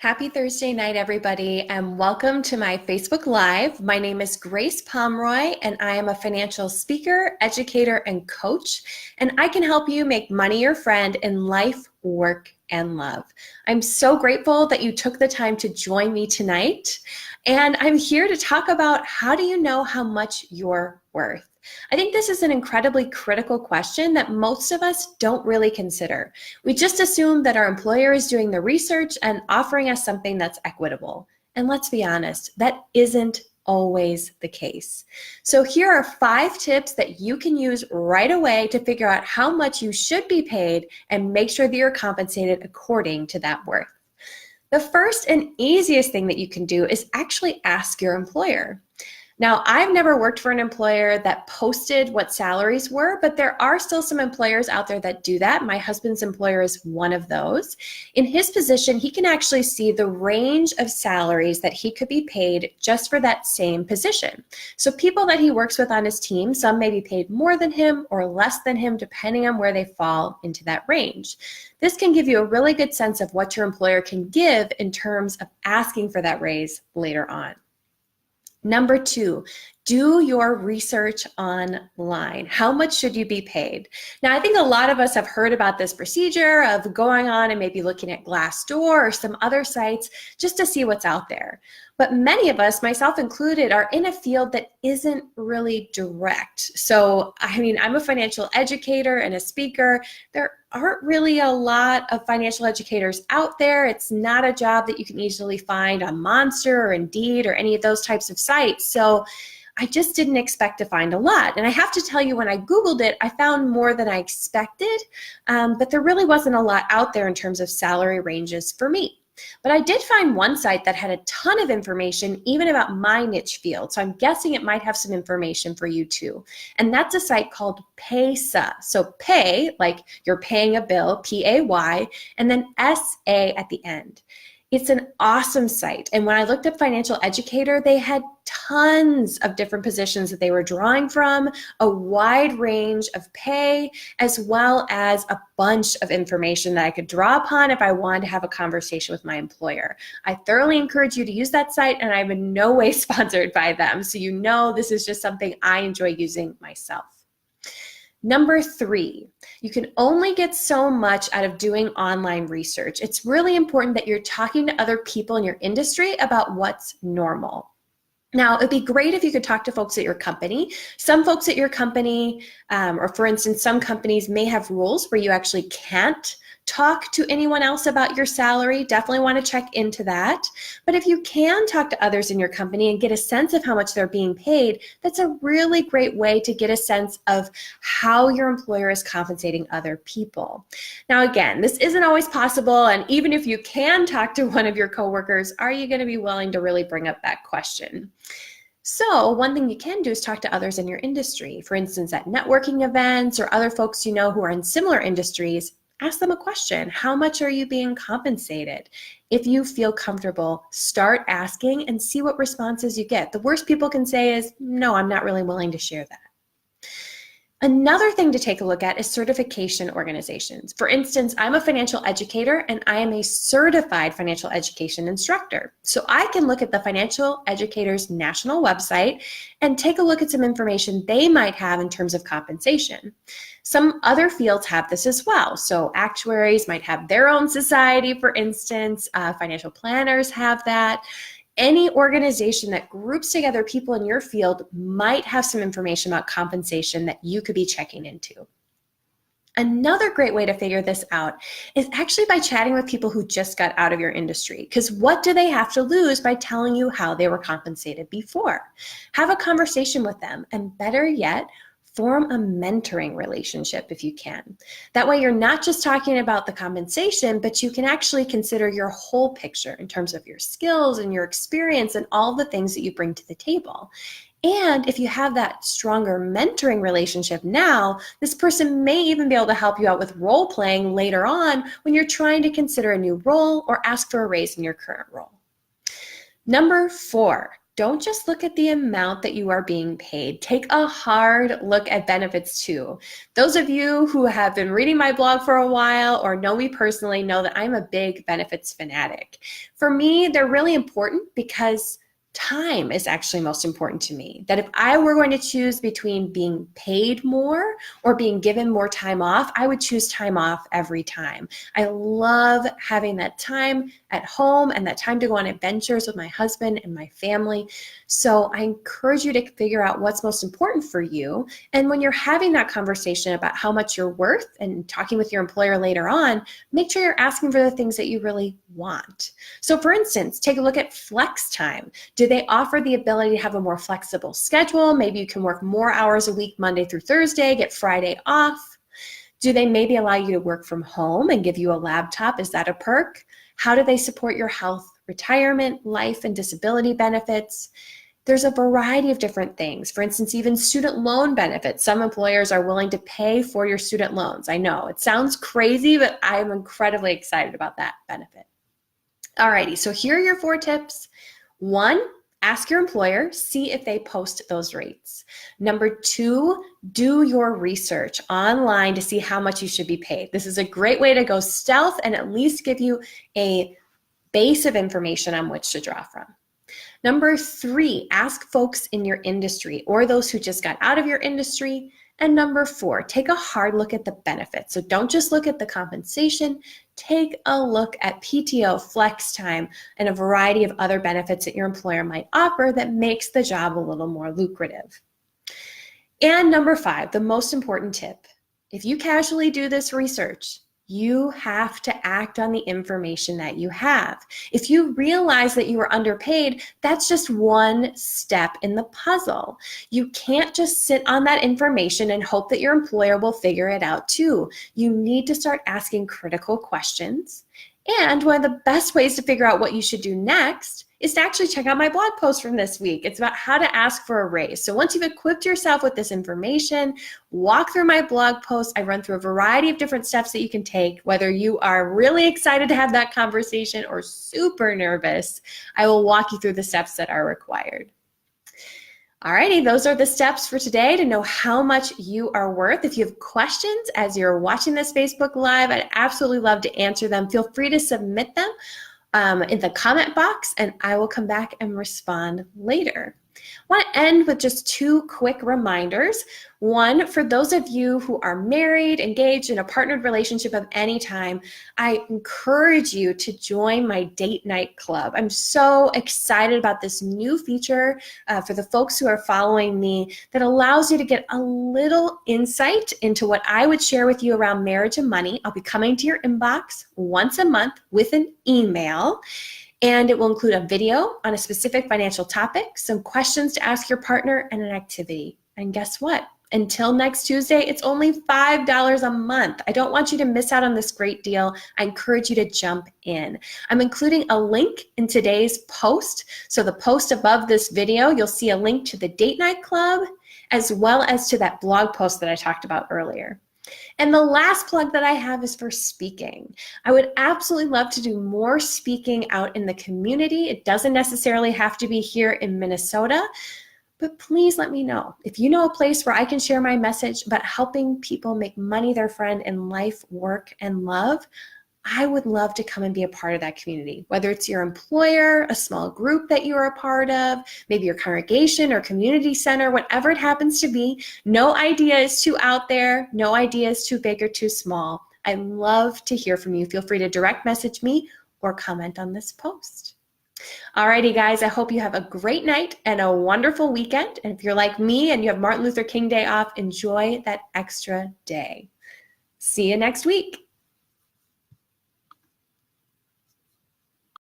Happy Thursday night, everybody, and welcome to my Facebook Live. My name is Grace Pomeroy, and I am a financial speaker, educator, and coach, and I can help you make money your friend in life, work, and love. I'm so grateful that you took the time to join me tonight, and I'm here to talk about how do you know how much you're worth? I think this is an incredibly critical question that most of us don't really consider. We just assume that our employer is doing the research and offering us something that's equitable. And let's be honest, that isn't always the case. So here are 5 tips that you can use right away to figure out how much you should be paid and make sure that you're compensated according to that worth. The first and easiest thing that you can do is actually ask your employer. Now, I've never worked for an employer that posted what salaries were, but there are still some employers out there that do that. My husband's employer is one of those. In his position, he can actually see the range of salaries that he could be paid just for that same position. So people that he works with on his team, some may be paid more than him or less than him, depending on where they fall into that range. This can give you a really good sense of what your employer can give in terms of asking for that raise later on. Number 2, do your research online. How much should you be paid? Now, I think a lot of us have heard about this procedure of going on and maybe looking at Glassdoor or some other sites just to see what's out there. But many of us, myself included, are in a field that isn't really direct. So, I'm a financial educator and a speaker. There aren't really a lot of financial educators out there. It's not a job that you can easily find on Monster or Indeed or any of those types of sites. So I just didn't expect to find a lot. And I have to tell you, when I Googled it, I found more than I expected, but there really wasn't a lot out there in terms of salary ranges for me. But I did find one site that had a ton of information, even about my niche field. So I'm guessing it might have some information for you too. And that's a site called Paysa. So pay, like you're paying a bill, P-A-Y, and then S-A at the end. It's an awesome site. And when I looked up financial educator, they had tons of different positions that they were drawing from, a wide range of pay, as well as a bunch of information that I could draw upon if I wanted to have a conversation with my employer. I thoroughly encourage you to use that site, and I'm in no way sponsored by them. So you know this is just something I enjoy using myself. Number 3, you can only get so much out of doing online research. It's really important that you're talking to other people in your industry about what's normal. Now, it'd be great if you could talk to folks at your company. Some folks at your company, or for instance, some companies may have rules where you actually can't talk to anyone else about your salary. Definitely want to check into that. But if you can talk to others in your company and get a sense of how much they're being paid, that's a really great way to get a sense of how your employer is compensating other people. Now, again, this isn't always possible. And even if you can talk to one of your coworkers, are you going to be willing to really bring up that question? So one thing you can do is talk to others in your industry. For instance, at networking events or other folks you know who are in similar industries, ask them a question. How much are you being compensated? If you feel comfortable, start asking and see what responses you get. The worst people can say is, no, I'm not really willing to share that. Another thing to take a look at is certification organizations. For instance, I'm a financial educator and I am a certified financial education instructor. So I can look at the Financial Educators National website and take a look at some information they might have in terms of compensation. Some other fields have this as well. So actuaries might have their own society, for instance. Financial planners have that. Any organization that groups together people in your field might have some information about compensation that you could be checking into. Another great way to figure this out is actually by chatting with people who just got out of your industry, because what do they have to lose by telling you how they were compensated before? Have a conversation with them, and better yet, form a mentoring relationship if you can. That way you're not just talking about the compensation, but you can actually consider your whole picture in terms of your skills and your experience and all the things that you bring to the table. And if you have that stronger mentoring relationship now, this person may even be able to help you out with role playing later on when you're trying to consider a new role or ask for a raise in your current role. Number 4, don't just look at the amount that you are being paid. Take a hard look at benefits too. Those of you who have been reading my blog for a while or know me personally know that I'm a big benefits fanatic. For me, they're really important because time is actually most important to me. That if I were going to choose between being paid more or being given more time off, I would choose time off every time. I love having that time at home and that time to go on adventures with my husband and my family. So I encourage you to figure out what's most important for you. And when you're having that conversation about how much you're worth and talking with your employer later on, make sure you're asking for the things that you really want. So for instance, take a look at flex time. Do they offer the ability to have a more flexible schedule? Maybe you can work more hours a week, Monday through Thursday, get Friday off. Do they maybe allow you to work from home and give you a laptop? Is that a perk? How do they support your health, retirement, life, and disability benefits? There's a variety of different things. For instance, even student loan benefits. Some employers are willing to pay for your student loans. I know it sounds crazy, but I'm incredibly excited about that benefit. Alrighty, so here are your 4 tips. 1, ask your employer, see if they post those rates. Number 2, do your research online to see how much you should be paid. This is a great way to go stealth and at least give you a base of information on which to draw from. Number 3, ask folks in your industry or those who just got out of your industry. And number 4, take a hard look at the benefits. So don't just look at the compensation, take a look at PTO, flex time, and a variety of other benefits that your employer might offer that makes the job a little more lucrative. And number 5, the most important tip, if you casually do this research, you have to act on the information that you have. If you realize that you are underpaid, that's just one step in the puzzle. You can't just sit on that information and hope that your employer will figure it out too. You need to start asking critical questions. And one of the best ways to figure out what you should do next is to actually check out my blog post from this week. It's about how to ask for a raise. So once you've equipped yourself with this information, walk through my blog post. I run through a variety of different steps that you can take, whether you are really excited to have that conversation or super nervous. I will walk you through the steps that are required. Alrighty, those are the steps for today to know how much you are worth. If you have questions as you're watching this Facebook Live, I'd absolutely love to answer them. Feel free to submit them in the comment box, and I will come back and respond later. I want to end with just 2 quick reminders. 1, for those of you who are married, engaged in a partnered relationship of any time, I encourage you to join my date night club. I'm so excited about this new feature for the folks who are following me that allows you to get a little insight into what I would share with you around marriage and money. I'll be coming to your inbox once a month with an email. And it will include a video on a specific financial topic, some questions to ask your partner, and an activity. And guess what? Until next Tuesday, it's only $5 a month. I don't want you to miss out on this great deal. I encourage you to jump in. I'm including a link in today's post. So the post above this video, you'll see a link to the Date Night Club, as well as to that blog post that I talked about earlier. And the last plug that I have is for speaking. I would absolutely love to do more speaking out in the community. It doesn't necessarily have to be here in Minnesota, but please let me know. If you know a place where I can share my message about helping people make money their friend in life, work, and love, I would love to come and be a part of that community, whether it's your employer, a small group that you're a part of, maybe your congregation or community center, whatever it happens to be. No idea is too out there. No idea is too big or too small. I love to hear from you. Feel free to direct message me or comment on this post. Alrighty, guys, I hope you have a great night and a wonderful weekend. And if you're like me and you have Martin Luther King Day off, enjoy that extra day. See you next week.